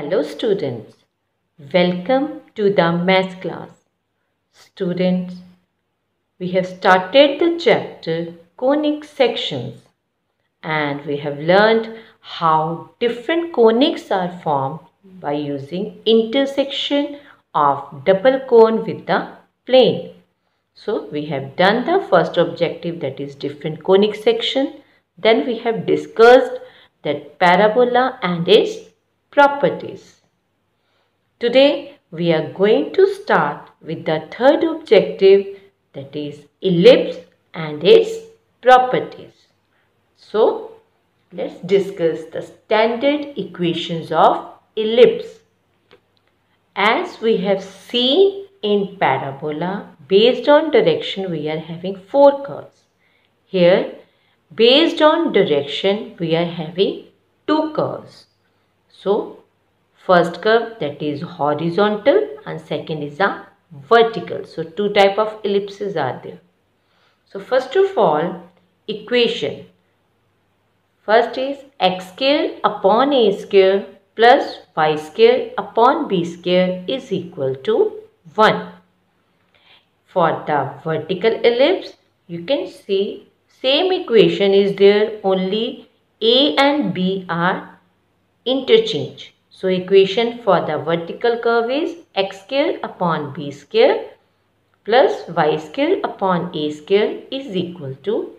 Hello students, welcome to the math class. Students, we have started the chapter conic sections and we have learned how different conics are formed by using intersection of double cone with the plane. So we have done the first objective, that is different conic section. Then we have discussed that parabola and its properties. Today we are going to start with the third objective, that is ellipse and its properties. So let's discuss the standard equations of ellipse. As we have seen in parabola, based on direction we are having four curves. Here based on direction we are having two curves. So first curve, that is horizontal, and second is a vertical. So two type of ellipses are there. So first of all, equation. First is x square upon a square plus y square upon b square is equal to 1. For the vertical ellipse, you can see same equation is there, only a and b are interchange. So equation for the vertical curve is x square upon b square plus y square upon a square is equal to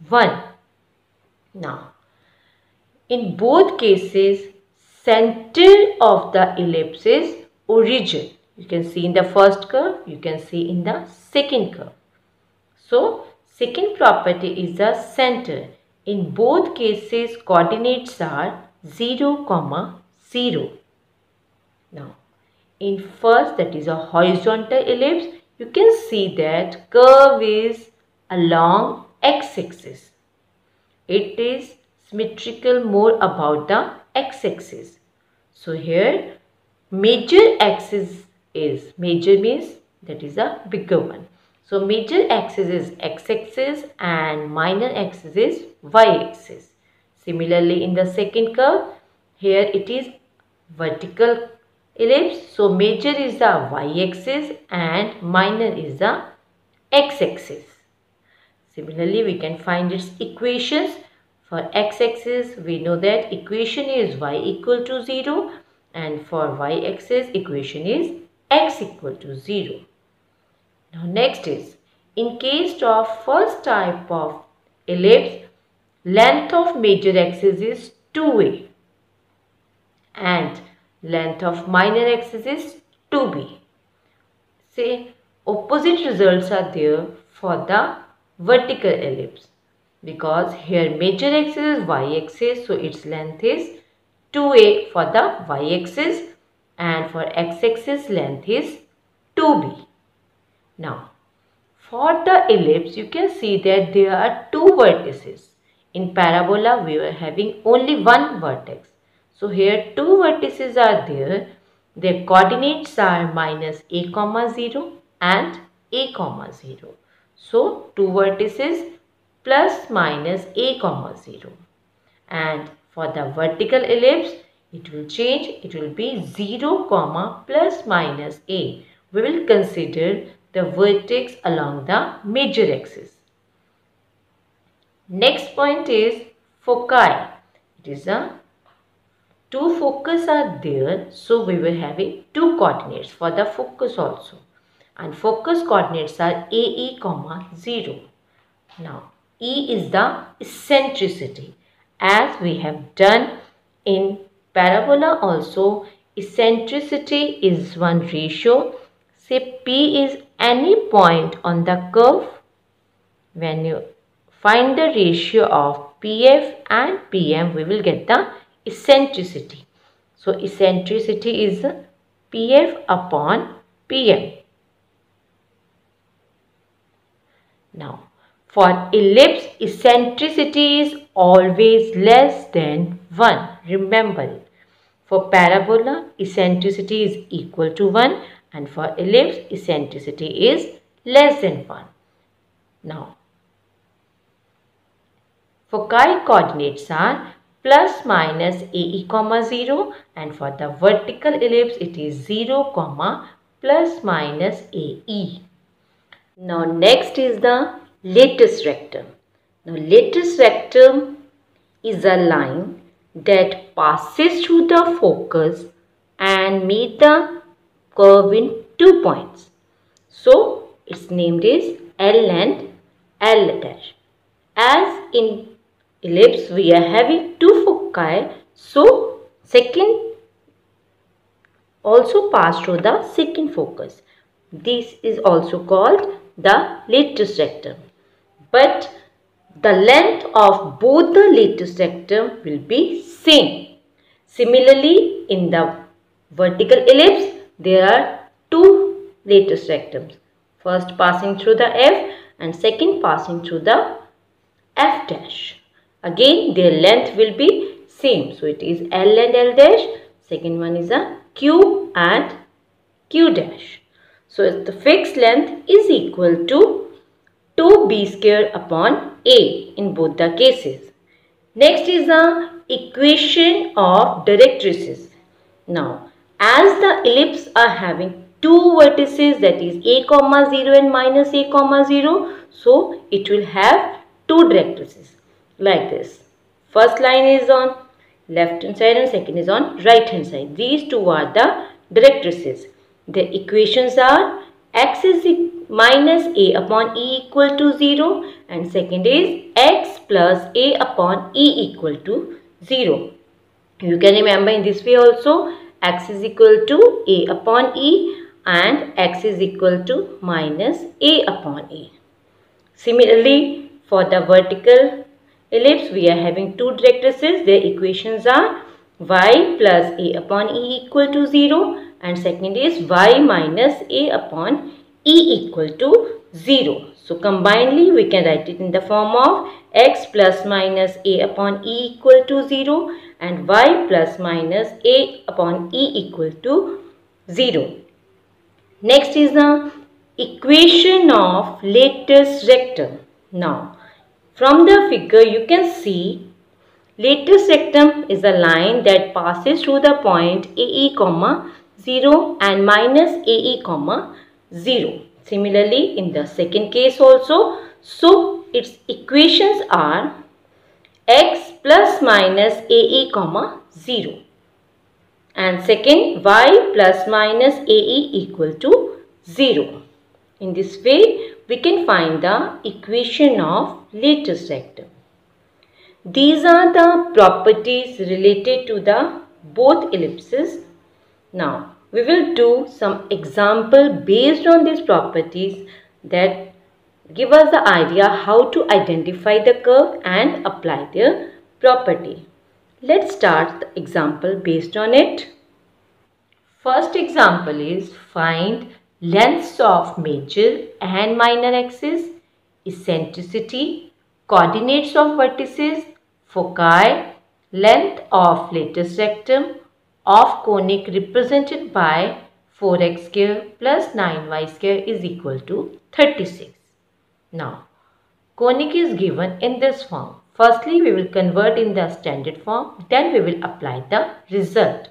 1. Now, in both cases, center of the ellipse is origin. You can see in the first curve, you can see in the second curve. So, second property is the center. In both cases, coordinates are 0, 0. Now, in first, that is a horizontal ellipse, you can see that curve is along x-axis. It is symmetrical more about the x-axis. So here major axis is, major means that is a bigger one. So major axis is x-axis and minor axis is y-axis. Similarly in the second curve, here it is vertical ellipse. So major is the y-axis and minor is the x-axis. Similarly, we can find its equations. For x-axis, we know that equation is y equal to 0, and for y-axis, equation is x equal to 0. Now, next is, in case of first type of ellipse, length of major axis is 2a and length of minor axis is 2b. Say, opposite results are there for the vertical ellipse, because here major axis is y-axis, so its length is 2a for the y-axis, and for x-axis length is 2b. Now, for the ellipse, you can see that there are two vertices. In parabola, we were having only one vertex. So here two vertices are there. Their coordinates are minus a, 0 and a, 0. So, two vertices plus minus a, 0. And for the vertical ellipse, it will change. It will be 0, plus minus a. We will consider the vertex along the major axis. Next point is foci. It is a two focus are there. So, we will having two coordinates for the focus also. And focus coordinates are AE, 0. Now, E is the eccentricity. As we have done in parabola also, eccentricity is one ratio. Say P is any point on the curve. When you find the ratio of PF and PM, we will get the eccentricity. So, eccentricity is PF upon PM. Now, for ellipse, eccentricity is always less than 1. Remember it. For parabola, eccentricity is equal to 1, and for ellipse, eccentricity is less than 1. Now, foci coordinates are plus minus AE comma 0, and for the vertical ellipse it is 0 comma plus minus AE. Now next is the latus rectum. Now latus rectum is a line that passes through the focus and meet the curve in 2 points. So its named is L and L dash. As in ellipse we are having 2 foci, so second also pass through the second focus. This is also called the latus rectum. But the length of both the latus rectum will be same. Similarly, in the vertical ellipse, there are 2 latus rectums. First passing through the F and second passing through the F dash. Again, their length will be same. So, it is L and L dash. Second one is a Q and Q dash. So, the fixed length is equal to 2b square upon a in both the cases. Next is the equation of directrices. Now, as the ellipse are having 2 vertices, that is a comma 0 and minus a comma 0, so it will have 2 directrices like this. First line is on left hand side and second is on right hand side. These two are the directrices. The equations are x is minus a upon e equal to 0 and second is x plus a upon e equal to 0. You can remember in this way also, x is equal to a upon e and x is equal to minus a upon e. Similarly, for the vertical ellipse, we are having 2 directrices. Their equations are y plus a upon e equal to 0 and second is y minus a upon e equal to 0. So, combinedly we can write it in the form of x plus minus a upon e equal to 0 and y plus minus a upon e equal to 0. Next is the equation of latus rectum. Now, from the figure you can see latus rectum is a line that passes through the point AE comma 0 and minus AE comma 0. Similarly, in the second case also, so its equations are x plus minus AE comma 0 and second y plus minus AE equal to 0. In this way, we can find the equation of latus rectum. These are the properties related to the both ellipses. Now, we will do some example based on these properties that give us the idea how to identify the curve and apply their property. Let's start the example based on it. First example is find lengths of major and minor axes, eccentricity, coordinates of vertices, foci, length of latus rectum, of conic represented by 4x square plus 9y square is equal to 36. Now, conic is given in this form. Firstly, we will convert in the standard form, then we will apply the result.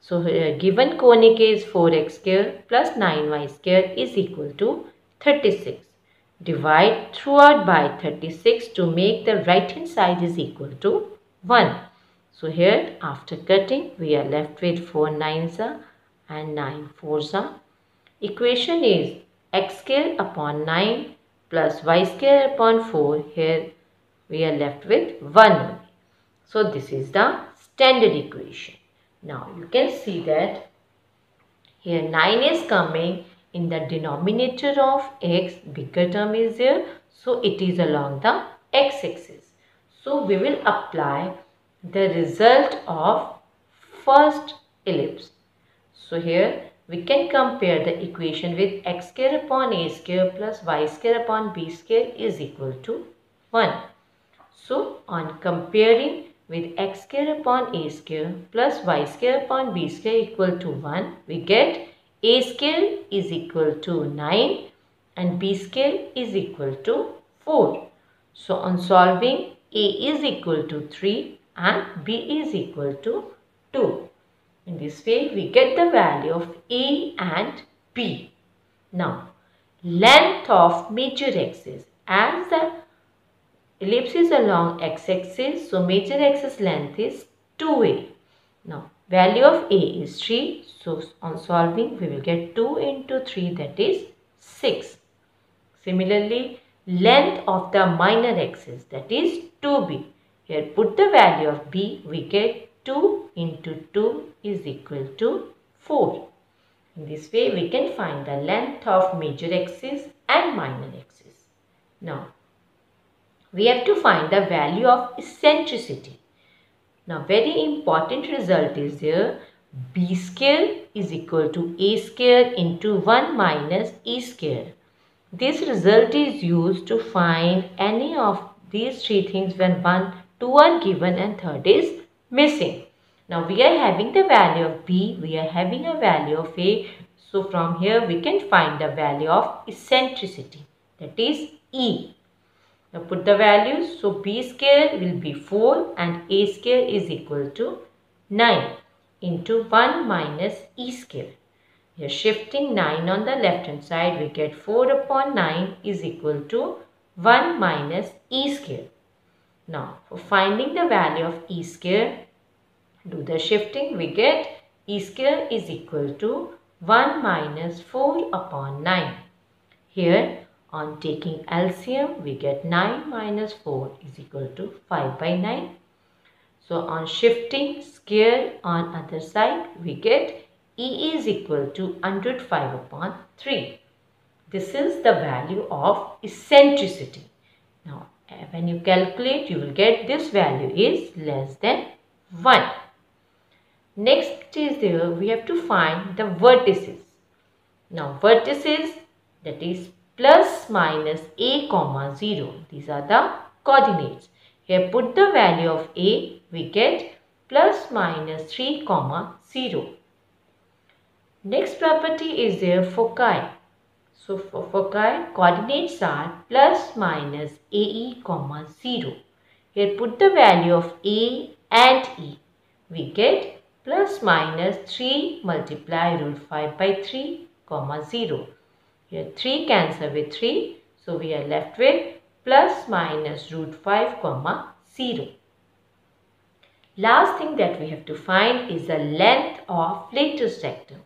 So, given conic is 4x square plus 9y square is equal to 36. Divide throughout by 36 to make the right hand side is equal to 1. So, here after cutting we are left with 4 9s and 9 4s. Equation is x square upon 9 plus y square upon 4. Here we are left with 1 only. So, this is the standard equation. Now, you can see that here 9 is coming in the denominator of x, bigger term is there. So, it is along the x-axis. So, we will apply the result of first ellipse. So, here we can compare the equation with x square upon a square plus y square upon b square is equal to 1. So, on comparing with x square upon a square plus y square upon b square equal to 1, we get a square is equal to 9 and b square is equal to 4. So, on solving, a is equal to 3 and B is equal to 2. In this way, we get the value of A and B. Now, length of major axis. As the ellipse is along x-axis, so major axis length is 2A. Now, value of A is 3. So, on solving, we will get 2 into 3, that is 6. Similarly, length of the minor axis, that is 2B. Here, put the value of B, we get 2 into 2 is equal to 4. In this way, we can find the length of major axis and minor axis. Now, we have to find the value of eccentricity. Now, very important result is there. B square is equal to A square into 1 minus E square. This result is used to find any of these three things when 1, 2 are given and third is missing. Now, we are having the value of B, we are having a value of A. So, from here we can find the value of eccentricity, that is E. Now, put the values. So, B square will be 4 and A square is equal to 9 into 1 minus E square. Here, shifting 9 on the left hand side, we get 4 upon 9 is equal to 1 minus E square. Now, for finding the value of E square, do the shifting, we get E square is equal to 1 minus 4 upon 9. Here, on taking LCM, we get 9 minus 4 is equal to 5 by 9. So, on shifting square on other side, we get E is equal to 105 upon 3. This is the value of eccentricity. Now, when you calculate, you will get this value is less than 1. Next is there, we have to find the vertices. Now, vertices, that is plus minus A comma 0. These are the coordinates. Here, put the value of A, we get plus minus 3 comma 0. Next property is there foci. So, for foci, coordinates are plus minus AE comma 0. Here, put the value of A and E. We get plus minus 3 multiply root 5 by 3 comma 0. Here 3 cancel with 3. So, we are left with plus minus root 5 comma 0. Last thing that we have to find is the length of lattice rectum.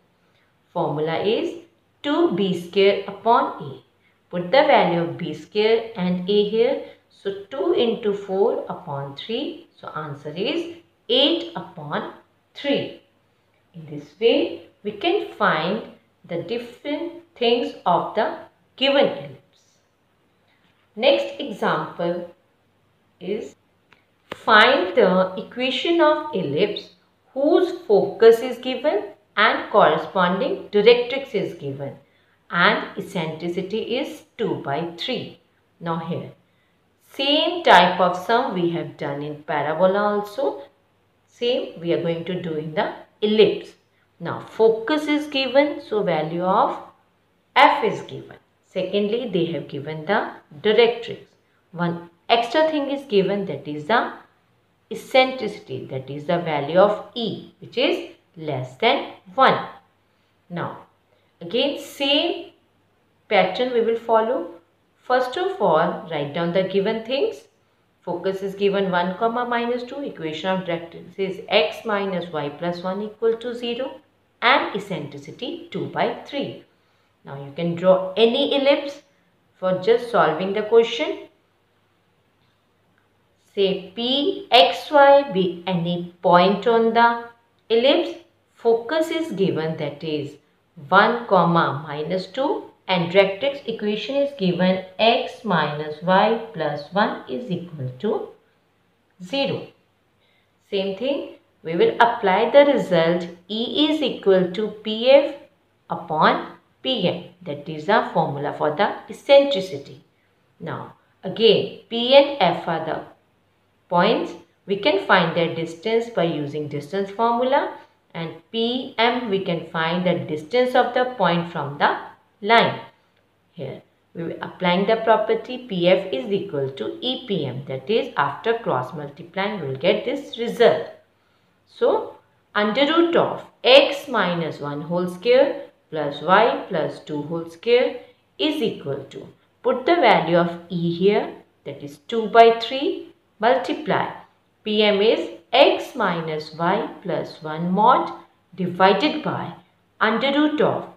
Formula is 2B square upon A. Put the value of B square and A here. So, 2 into 4 upon 3. So, answer is 8 upon 3. In this way, we can find the different things of the given ellipse. Next example is find the equation of ellipse whose focus is given and corresponding directrix is given and eccentricity is 2 by 3. Now here, same type of sum we have done in parabola also. Same we are going to do in the ellipse. Now focus is given, so value of F is given. Secondly, they have given the directrix. One extra thing is given, that is the eccentricity, that is the value of E, which is less than 1. Now again same pattern we will follow. First of all, write down the given things. Focus is given 1 comma minus 2. Equation of directrix is x minus y plus 1 equal to 0 and eccentricity 2 by 3. Now you can draw any ellipse for just solving the question. Say P, X, Y be any point on the ellipse. Focus is given, that is 1 comma minus 2 and directrix equation is given x minus y plus 1 is equal to 0. Same thing, we will apply the result E is equal to PF upon PM. That is the formula for the eccentricity. Now again P and F are the points. We can find their distance by using distance formula, and PM we can find the distance of the point from the line. Here we will applying the property PF is equal to EPM. That is, after cross multiplying, we will get this result. So, under root of x minus 1 whole square plus y plus 2 whole square is equal to, put the value of E here, that is 2 by 3, multiply. PM is x minus y plus 1 mod divided by under root of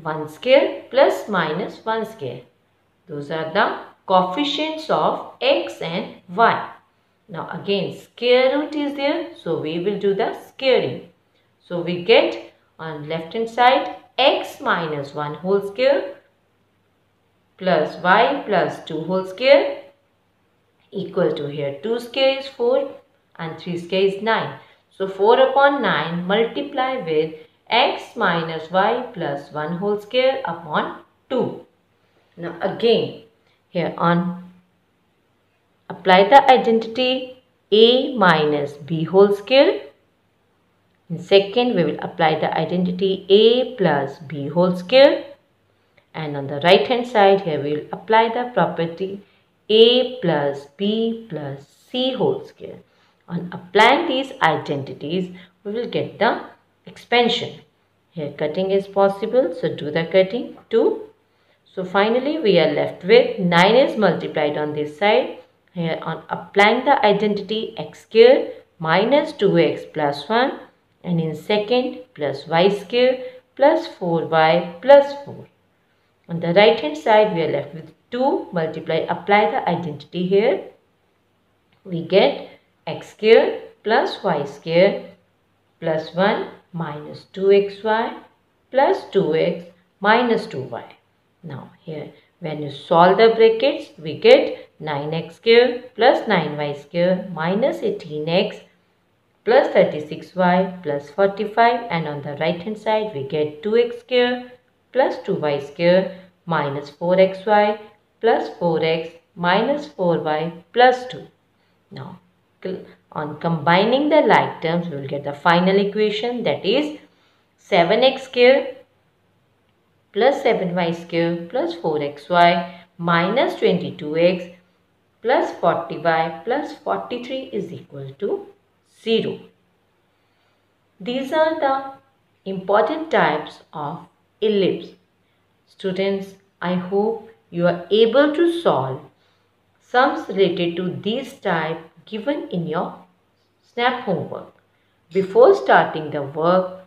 1 square plus minus 1 square. Those are the coefficients of x and y. Now again square root is there, so we will do the squaring. So we get on left hand side x minus 1 whole square plus y plus 2 whole square equal to, here 2 square is 4 and 3 square is 9. So 4 upon 9 multiply with x minus y plus 1 whole square upon 2. Now again here on apply the identity a minus b whole square. In second, we will apply the identity a plus b whole square. And on the right hand side here, we will apply the property a plus b plus c whole square. On applying these identities, we will get the expansion. Here cutting is possible, so do the cutting 2. So finally, we are left with 9 is multiplied on this side. Here on applying the identity x square minus 2x plus 1, and in second plus y square plus 4y plus 4. On the right hand side we are left with 2 multiply, apply the identity here. We get x square plus y square plus 1 minus 2xy plus 2x minus 2y. Now here when you solve the brackets, we get 9x square plus 9y square minus 18x plus 36y plus 45, and on the right hand side we get 2x square plus 2y square minus 4xy plus 4x minus 4y plus 2. Now on combining the like terms, we will get the final equation, that is 7x square plus 7y square plus 4xy minus 22x plus 40y plus 43 is equal to 0. These are the important types of ellipse. Students, I hope you are able to solve sums related to these type given in your SNAP homework. Before starting the work,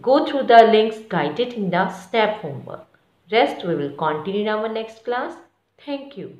go through the links guided in the SNAP homework. Rest we will continue in our next class. Thank you.